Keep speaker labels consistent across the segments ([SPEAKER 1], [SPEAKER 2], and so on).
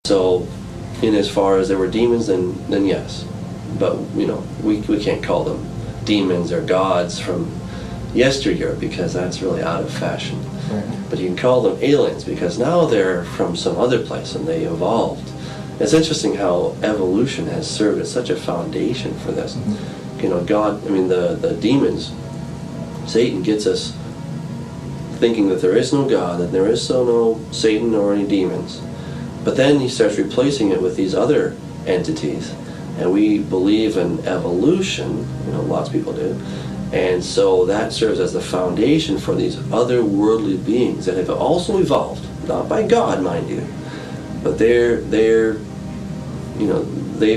[SPEAKER 1] So, in as far as there were demons, then yes. But, we can't call them demons or gods from yesteryear, because that's really out of fashion.
[SPEAKER 2] Right.
[SPEAKER 1] But you can call them aliens because now they're from some other place and they evolved. It's interesting how evolution has served as such a foundation for this.
[SPEAKER 2] Mm-hmm.
[SPEAKER 1] God, the demons, Satan gets us thinking that there is no God, that there is no Satan or any demons. But then he starts replacing it with these other entities. And we believe in evolution, lots of people do. And so that serves as the foundation for these otherworldly beings that have also evolved, not by God, mind you, but they've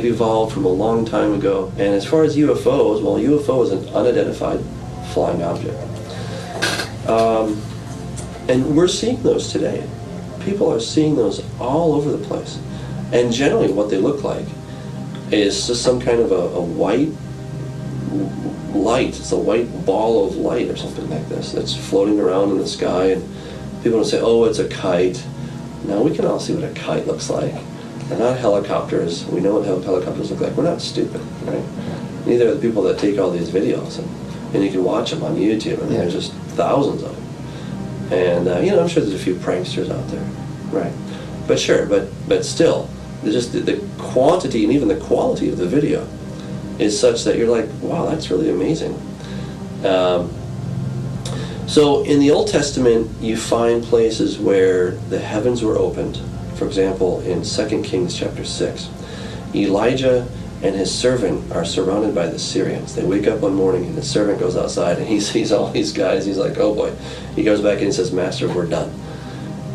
[SPEAKER 1] evolved from a long time ago. And as far as UFOs, well, UFO is an unidentified flying object. And we're seeing those today. People are seeing those all over the place. And generally what they look like is just some kind of a white light. It's a white ball of light or something like this that's floating around in the sky, and people will say, oh, it's a kite. Now we can all see what a kite looks like. They're not helicopters. We know what helicopters look like. We're not stupid, right? Neither are the people that take all these videos, and you can watch them on YouTube, and there's just thousands of them. And I'm sure there's a few pranksters out there, right? But sure, but still, just the quantity and even the quality of the video is such that you're like, wow, that's really amazing. So in the Old Testament, you find places where the heavens were opened. For example, in 2 Kings chapter 6, Elijah and his servant are surrounded by the Syrians. They wake up one morning and the servant goes outside and he sees all these guys. He's like, oh boy. He goes back and he says, Master, we're done.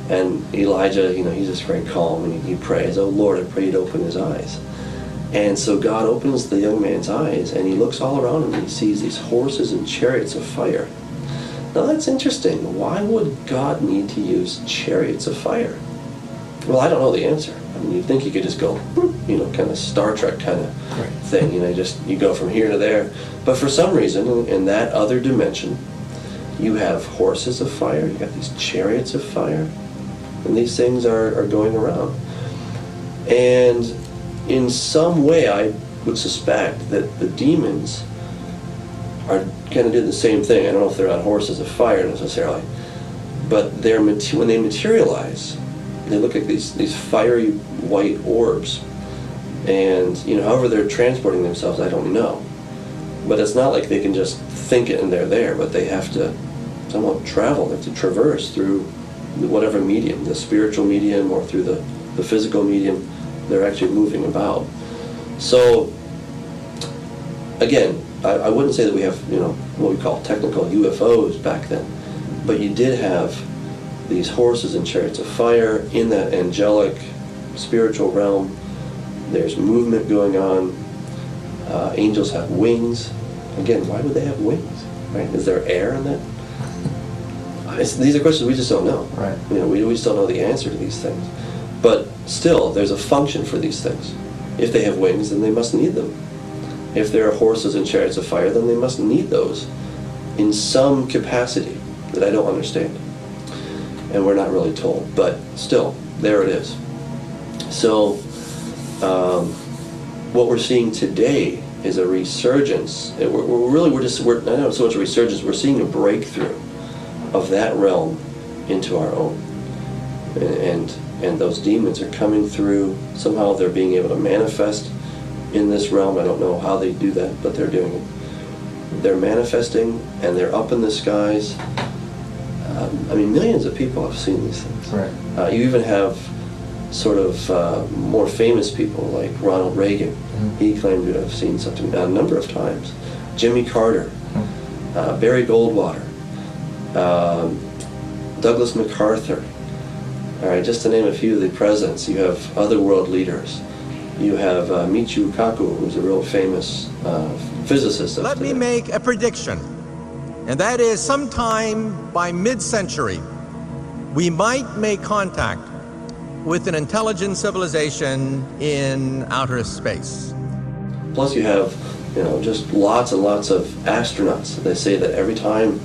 [SPEAKER 1] And Elijah, he's just very calm, and he prays, oh Lord, I pray you'd open his eyes. And so God opens the young man's eyes, and he looks all around him, and he sees these horses and chariots of fire. Now that's interesting. Why would God need to use chariots of fire? Well, I don't know the answer. You'd think you could just go, kind of Star Trek kind of thing. You go from here to there. But for some reason, in that other dimension, you have horses of fire, you got these chariots of fire, and these things are going around. And in some way, I would suspect that the demons are kind of doing the same thing. I don't know if they're on horses of fire necessarily, but when they materialize, they look like these fiery white orbs. And however they're transporting themselves, I don't know. But it's not like they can just think it and they're there, but they have to somewhat travel. They have to traverse through whatever medium, the spiritual medium or through the physical medium. They're actually moving about. So again, I wouldn't say that we have what we call technical UFOs back then, but you did have these horses and chariots of fire in that angelic spiritual realm. There's movement going on. Angels have wings. Again, why would they have wings? Right? Is there air in that? These are questions we just don't know.
[SPEAKER 2] Right.
[SPEAKER 1] We just don't know the answer to these things. But still, there's a function for these things. If they have wings, then they must need them. If there are horses and chariots of fire, then they must need those in some capacity that I don't understand. And we're not really told. But still, there it is. So, what we're seeing today is a resurgence. We're not so much a resurgence, we're seeing a breakthrough of that realm into our own. And those demons are coming through. Somehow they're being able to manifest in this realm. I don't know how they do that, but they're doing it. They're manifesting, and they're up in the skies. Millions of people have seen these things.
[SPEAKER 2] Right.
[SPEAKER 1] You even have sort of more famous people like Ronald Reagan.
[SPEAKER 2] Mm-hmm.
[SPEAKER 1] He claimed to have seen something a number of times. Jimmy Carter, Barry Goldwater, Douglas MacArthur. All right, just to name a few of the presidents. You have other world leaders. You have Michio Kaku, who's a real famous physicist.
[SPEAKER 3] Let me make a prediction, and that is sometime by mid-century, we might make contact with an intelligent civilization in outer space.
[SPEAKER 1] Plus you have, just lots and lots of astronauts. They say that every time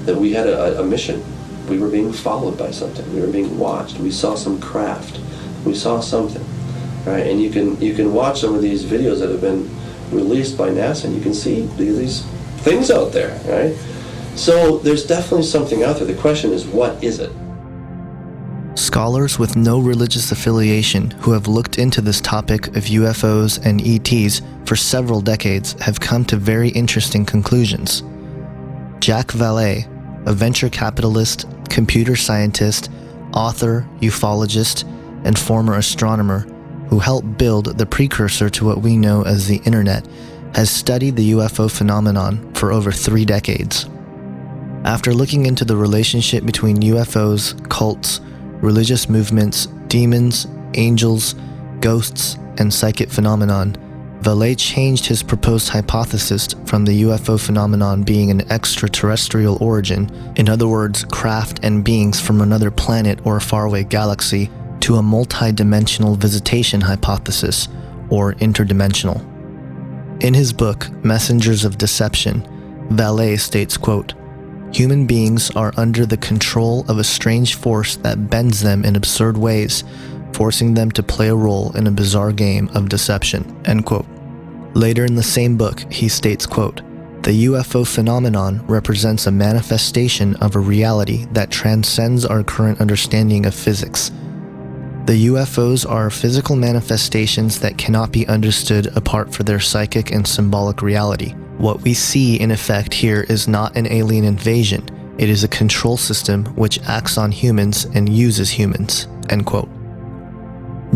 [SPEAKER 1] that we had a mission, we were being followed by something. We were being watched. We saw some craft. We saw something. right? And you can watch some of these videos that have been released by NASA, and you can see these things out there, right? So there's definitely something out there. The question is, what is it?
[SPEAKER 2] Scholars with no religious affiliation who have looked into this topic of UFOs and ETs for several decades have come to very interesting conclusions. Jack Vallée, a venture capitalist, computer scientist, author, ufologist, and former astronomer who helped build the precursor to what we know as the Internet, has studied the UFO phenomenon for over 3 decades. After looking into the relationship between UFOs, cults, religious movements, demons, angels, ghosts, and psychic phenomenon, Vallée changed his proposed hypothesis from the UFO phenomenon being an extraterrestrial origin, in other words, craft and beings from another planet or a faraway galaxy, to a multi-dimensional visitation hypothesis, or interdimensional. In his book, Messengers of Deception, Vallée states, quote, "Human beings are under the control of a strange force that bends them in absurd ways, forcing them to play a role in a bizarre game of deception," end quote. Later in the same book, he states, quote, "The UFO phenomenon represents a manifestation of a reality that transcends our current understanding of physics. The UFOs are physical manifestations that cannot be understood apart from their psychic and symbolic reality. What we see in effect here is not an alien invasion. It is a control system which acts on humans and uses humans," end quote.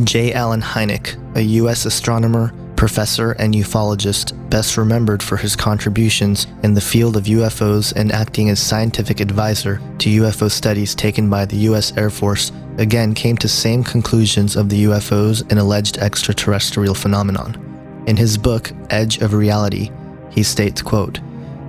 [SPEAKER 2] J. Allen Hynek, a U.S. astronomer, professor, and ufologist, best remembered for his contributions in the field of UFOs and acting as scientific advisor to UFO studies taken by the U.S. Air Force, again came to same conclusions of the UFOs and alleged extraterrestrial phenomenon. In his book, Edge of Reality, he states, quote,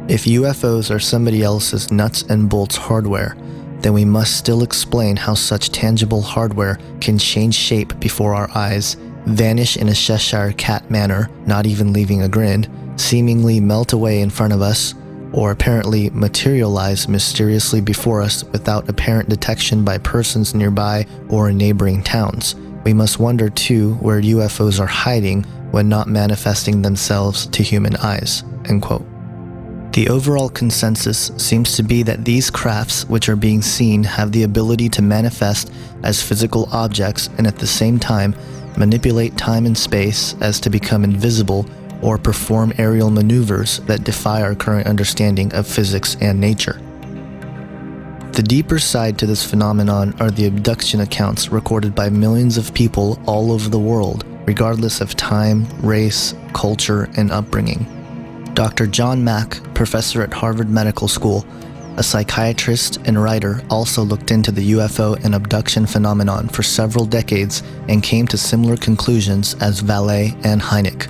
[SPEAKER 2] "If UFOs are somebody else's nuts and bolts hardware, then we must still explain how such tangible hardware can change shape before our eyes, vanish in a Cheshire cat manner, not even leaving a grin, seemingly melt away in front of us, or apparently materialize mysteriously before us without apparent detection by persons nearby or in neighboring towns. We must wonder too where UFOs are hiding when not manifesting themselves to human eyes," end quote. The overall consensus seems to be that these crafts which are being seen have the ability to manifest as physical objects and at the same time manipulate time and space as to become invisible or perform aerial maneuvers that defy our current understanding of physics and nature. The deeper side to this phenomenon are the abduction accounts recorded by millions of people all over the world, regardless of time, race, culture, and upbringing. Dr. John Mack, professor at Harvard Medical School, a psychiatrist and writer, also looked into the UFO and abduction phenomenon for several decades and came to similar conclusions as Vallée and Hynek.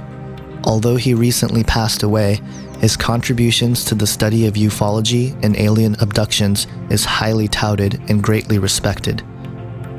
[SPEAKER 2] Although he recently passed away, his contributions to the study of ufology and alien abductions is highly touted and greatly respected.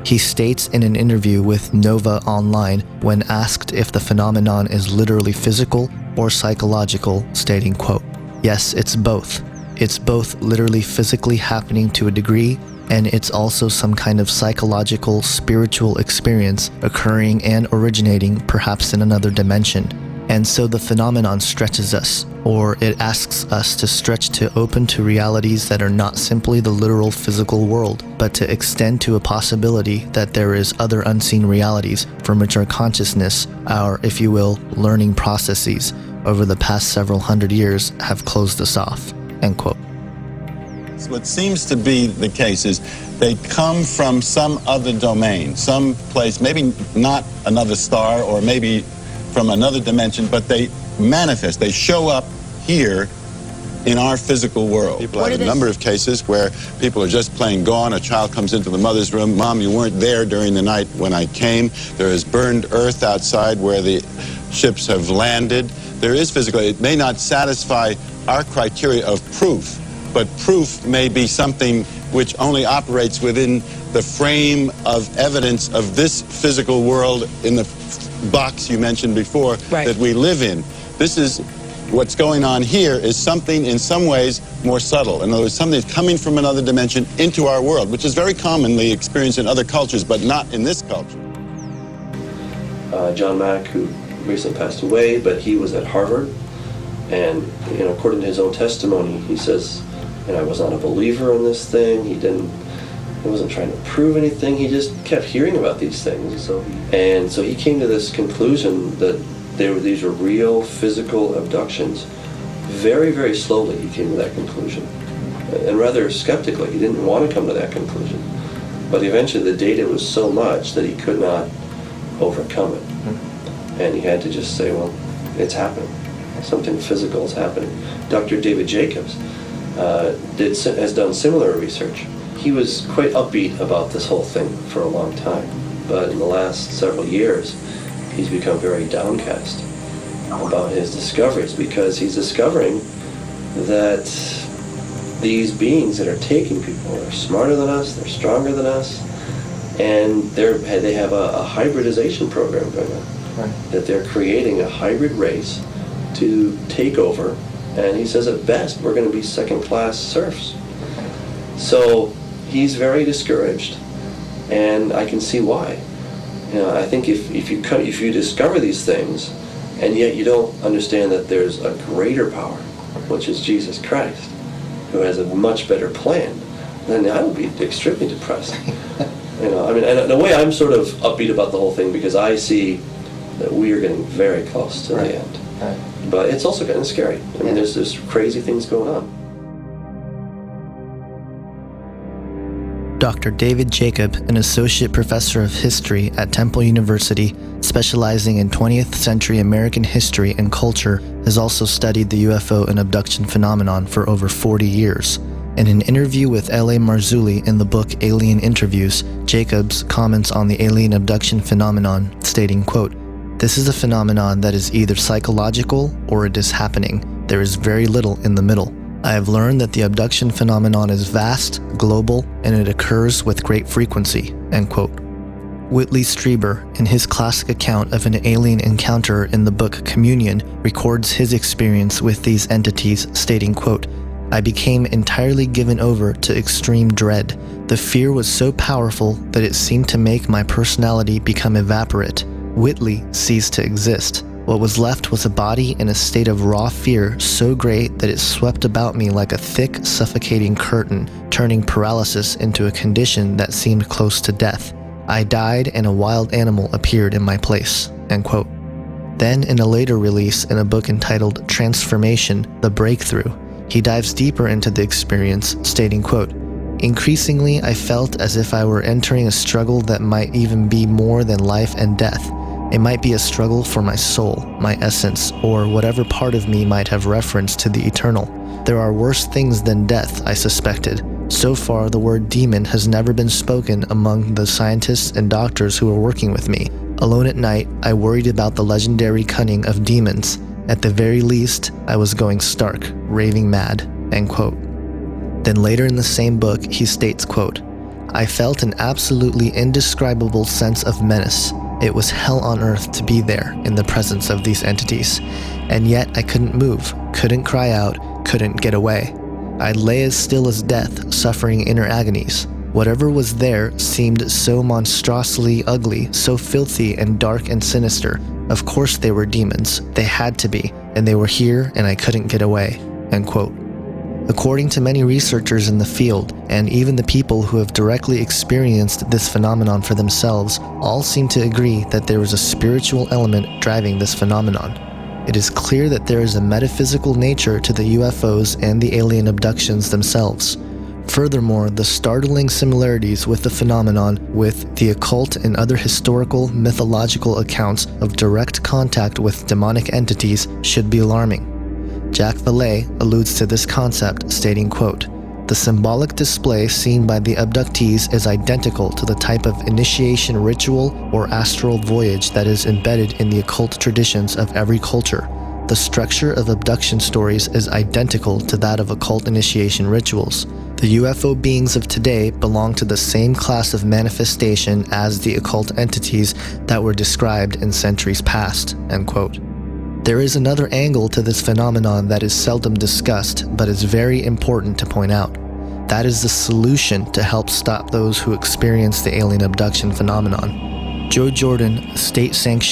[SPEAKER 2] He states in an interview with Nova Online when asked if the phenomenon is literally physical or psychological, stating, quote, "Yes, it's both. It's both literally physically happening to a degree, and it's also some kind of psychological, spiritual experience occurring and originating perhaps in another dimension. And so the phenomenon stretches us, or it asks us to stretch to open to realities that are not simply the literal physical world, but to extend to a possibility that there is other unseen realities from which our consciousness, our, if you will, learning processes over the past several hundred years have closed us off," end quote.
[SPEAKER 4] What seems to be the case is they come from some other domain, some place, maybe not another star or maybe from another dimension, but they manifest, they show up here in our physical world. People have a number of cases where people are just playing gone. A child comes into the mother's room. "Mom, you weren't there during the night when I came. There is burned earth outside where the ships have landed." There is physical. It may not satisfy our criteria of proof, but proof may be something which only operates within the frame of evidence of this physical world in the box you mentioned before, right, that we live in. This is what's going on here is something in some ways more subtle. In other words, something that's coming from another dimension into our world, which is very commonly experienced in other cultures, but not in this culture.
[SPEAKER 1] John Mack, who recently passed away, but he was at Harvard, and according to his own testimony, he says, I was not a believer in this thing. He wasn't trying to prove anything. He just kept hearing about these things. So he came to this conclusion that these were real physical abductions. Very, very slowly he came to that conclusion, and rather skeptically. He didn't want to come to that conclusion, but eventually the data was so much that he could not overcome it, and he had to just say, well, it's happening. Something physical is happening. Dr. David Jacobs has done similar research. He was quite upbeat about this whole thing for a long time, but in the last several years, he's become very downcast about his discoveries, because he's discovering that these beings that are taking people are smarter than us, they're stronger than us, and they have a hybridization program going on. Right. That they're creating a hybrid race to take over, and he says at best we're going to be second-class serfs. So he's very discouraged, and I can see why. I think if you discover these things, and yet you don't understand that there's a greater power, which is Jesus Christ, who has a much better plan, then I would be extremely depressed. And in a way, I'm sort of upbeat about the whole thing, because I see that we are getting very close to the end. Right. But it's also kind of scary. I mean, there's crazy things going on.
[SPEAKER 2] Dr. David Jacob, an associate professor of history at Temple University, specializing in 20th century American history and culture, has also studied the UFO and abduction phenomenon for over 40 years. In an interview with L.A. Marzulli in the book Alien Interviews, Jacobs comments on the alien abduction phenomenon, stating, quote, "This is a phenomenon that is either psychological or it is happening. There is very little in the middle. I have learned that the abduction phenomenon is vast, global, and it occurs with great frequency," end quote. Whitley Strieber, in his classic account of an alien encounter in the book Communion, records his experience with these entities, stating, quote, "I became entirely given over to extreme dread. The fear was so powerful that it seemed to make my personality become evaporate. Whitley ceased to exist. What was left was a body in a state of raw fear so great that it swept about me like a thick, suffocating curtain, turning paralysis into a condition that seemed close to death. I died and a wild animal appeared in my place," end quote. Then, in a later release in a book entitled Transformation, The Breakthrough, he dives deeper into the experience, stating, quote, "Increasingly, I felt as if I were entering a struggle that might even be more than life and death. It might be a struggle for my soul, my essence, or whatever part of me might have reference to the eternal. There are worse things than death, I suspected. So far, the word demon has never been spoken among the scientists and doctors who were working with me. Alone at night, I worried about the legendary cunning of demons. At the very least, I was going stark, raving mad," end quote. Then later in the same book, he states, quote, "I felt an absolutely indescribable sense of menace. It was hell on earth to be there in the presence of these entities. And yet I couldn't move, couldn't cry out, couldn't get away. I lay as still as death, suffering inner agonies. Whatever was there seemed so monstrously ugly, so filthy and dark and sinister. Of course they were demons. They had to be, and they were here and I couldn't get away," end quote. According to many researchers in the field, and even the people who have directly experienced this phenomenon for themselves, all seem to agree that there is a spiritual element driving this phenomenon. It is clear that there is a metaphysical nature to the UFOs and the alien abductions themselves. Furthermore, the startling similarities with the phenomenon with the occult and other historical, mythological accounts of direct contact with demonic entities should be alarming. Jack Vallée alludes to this concept, stating, quote, "The symbolic display seen by the abductees is identical to the type of initiation ritual or astral voyage that is embedded in the occult traditions of every culture. The structure of abduction stories is identical to that of occult initiation rituals. The UFO beings of today belong to the same class of manifestation as the occult entities that were described in centuries past," end quote. There is another angle to this phenomenon that is seldom discussed, but is very important to point out. That is the solution to help stop those who experience the alien abduction phenomenon. Joe Jordan, a state-sanctioned